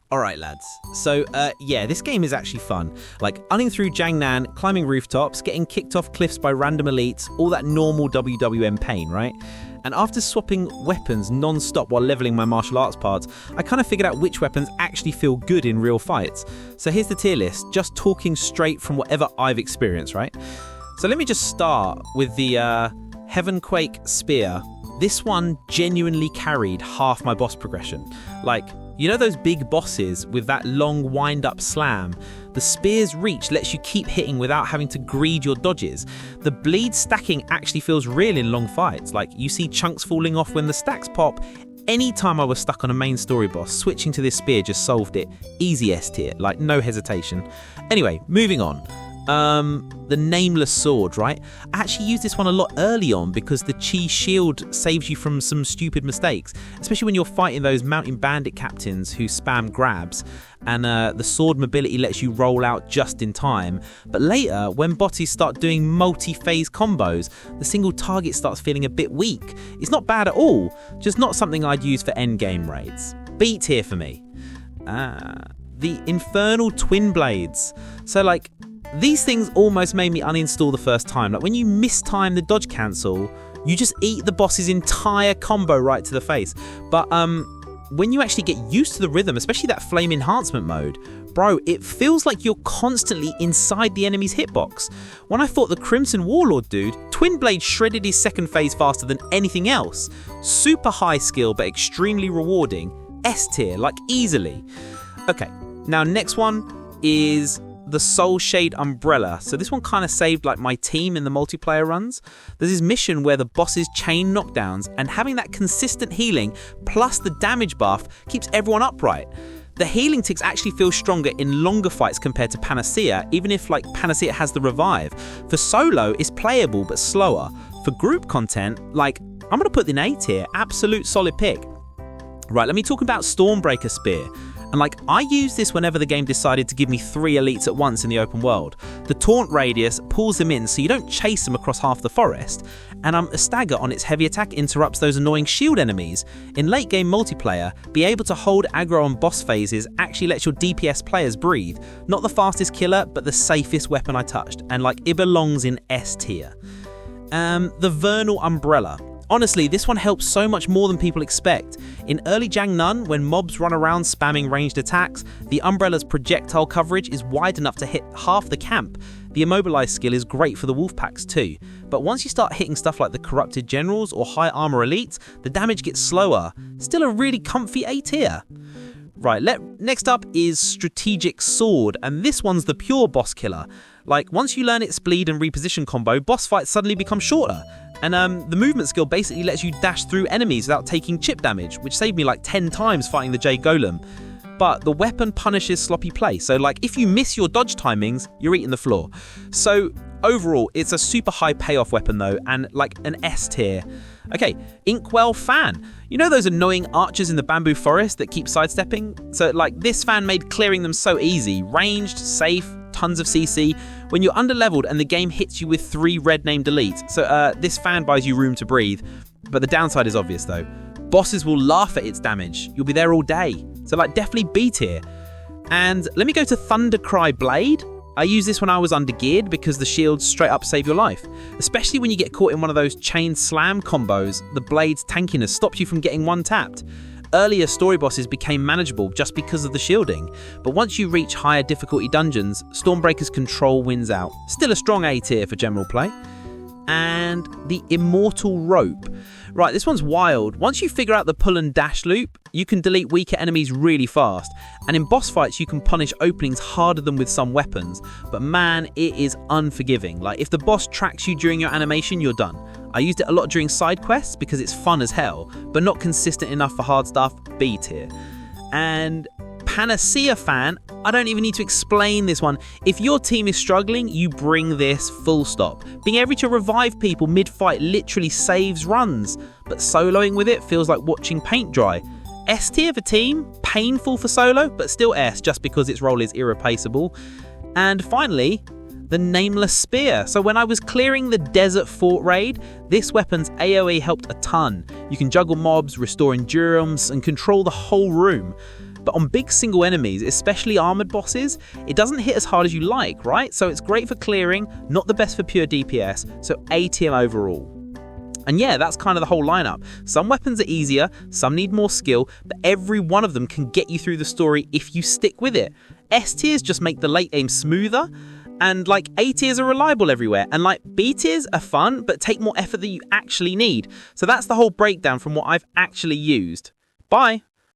Alright lads, so yeah, this game is actually fun. Like, running through Jiangnan, climbing rooftops, getting kicked off cliffs by random elites, all that normal WWM pain, right? And after swapping weapons non-stop while leveling my martial arts parts, I kind of figured out which weapons actually feel good in real fights. So here's the tier list, just talking straight from whatever I've experienced, right? So let me just start with the Heavenquake Spear. This one genuinely carried half my boss progression. Like, you know those big bosses with that long wind-up slam? The spear's reach lets you keep hitting without having to greed your dodges. The bleed stacking actually feels real in long fights. Like, you see chunks falling off when the stacks pop. Anytime I was stuck on a main story boss, switching to this spear just solved it. Easy S tier, like no hesitation. Anyway, moving on. The Nameless sword, right? I actually used this one a lot early on because the chi shield saves you from some stupid mistakes, especially when you're fighting those mountain bandit captains who spam grabs, and the sword mobility lets you roll out just in time. But later, when bosses start doing multi-phase combos, the single target starts feeling a bit weak. It's not bad at all, just not something I'd use for endgame raids. B tier for me. The Infernal twin blades. So like, these things almost made me uninstall the first time. Like, when you mistime the dodge cancel, you just eat the boss's entire combo right to the face. But when you actually get used to the rhythm, especially that flame enhancement mode, bro, it feels like you're constantly inside the enemy's hitbox. When I fought the Crimson Warlord dude, Twin Blade shredded his second phase faster than anything else. Super high skill, but extremely rewarding. S tier, like easily. Okay, now next one is the Soul Shade Umbrella. So this one kind of saved like my team in the multiplayer runs. There's this mission where the bosses chain knockdowns, and having that consistent healing plus the damage buff keeps everyone upright. The healing ticks actually feel stronger in longer fights compared to Panacea, even if like Panacea has the revive. For solo, it's playable but slower. For group content, like, I'm gonna put the A tier, absolute solid pick. Right, let me talk about Stormbreaker Spear. And like, I used this whenever the game decided to give me 3 elites at once in the open world. The taunt radius pulls them in so you don't chase them across half the forest, and a stagger on its heavy attack interrupts those annoying shield enemies. In late game multiplayer, be able to hold aggro on boss phases actually lets your DPS players breathe. Not the fastest killer, but the safest weapon I touched, and like, it belongs in S tier. The Vernal Umbrella. Honestly, this one helps so much more than people expect. In early Jiangnan, when mobs run around spamming ranged attacks, the Umbrella's projectile coverage is wide enough to hit half the camp. The Immobilize skill is great for the wolf packs too. But once you start hitting stuff like the Corrupted Generals or High Armor Elites, the damage gets slower. Still a really comfy A tier. Right, next up is Strategic Sword, and this one's the pure boss killer. Like, once you learn its bleed and reposition combo, boss fights suddenly become shorter. And the movement skill basically lets you dash through enemies without taking chip damage, which saved me like 10 times fighting the J Golem. But the weapon punishes sloppy play, so like, if you miss your dodge timings, you're eating the floor. So overall, it's a super high payoff weapon though, and like an S tier. Okay, Inkwell Fan. You know those annoying archers in the bamboo forest that keep sidestepping? So like, this fan made clearing them so easy. Ranged, safe, tons of CC. When you're underleveled and the game hits you with 3 red named elites. So this fan buys you room to breathe. But the downside is obvious though. Bosses will laugh at its damage. You'll be there all day. So like, definitely B tier. And let me go to Thundercry Blade. I used this when I was undergeared because the shields straight up save your life. Especially when you get caught in one of those chain slam combos, the blade's tankiness stops you from getting one tapped. Earlier story bosses became manageable just because of the shielding, but once you reach higher difficulty dungeons, Stormbreaker's control wins out. Still a strong A tier for general play. And the Immortal Rope. Right, this one's wild. Once you figure out the pull and dash loop, you can delete weaker enemies really fast. And in boss fights, you can punish openings harder than with some weapons. But man, it is unforgiving. Like, if the boss tracks you during your animation, you're done. I used it a lot during side quests because it's fun as hell, but not consistent enough for hard stuff. B tier. And Panacea Fan, I don't even need to explain this one. If your team is struggling, you bring this, full stop. Being able to revive people mid-fight literally saves runs, but soloing with it feels like watching paint dry. S tier for team, painful for solo, but still S just because its role is irreplaceable. And finally, the Nameless Spear. So when I was clearing the Desert Fort raid, this weapon's AoE helped a ton. You can juggle mobs, restore endurance, and control the whole room. But on big single enemies, especially armored bosses, it doesn't hit as hard as you like, right? So it's great for clearing, not the best for pure DPS, so A tier overall. And yeah, that's kind of the whole lineup. Some weapons are easier, some need more skill, but every one of them can get you through the story if you stick with it. S tiers just make the late game smoother, and like A tiers are reliable everywhere, and like B tiers are fun, but take more effort than you actually need. So that's the whole breakdown from what I've actually used. Bye!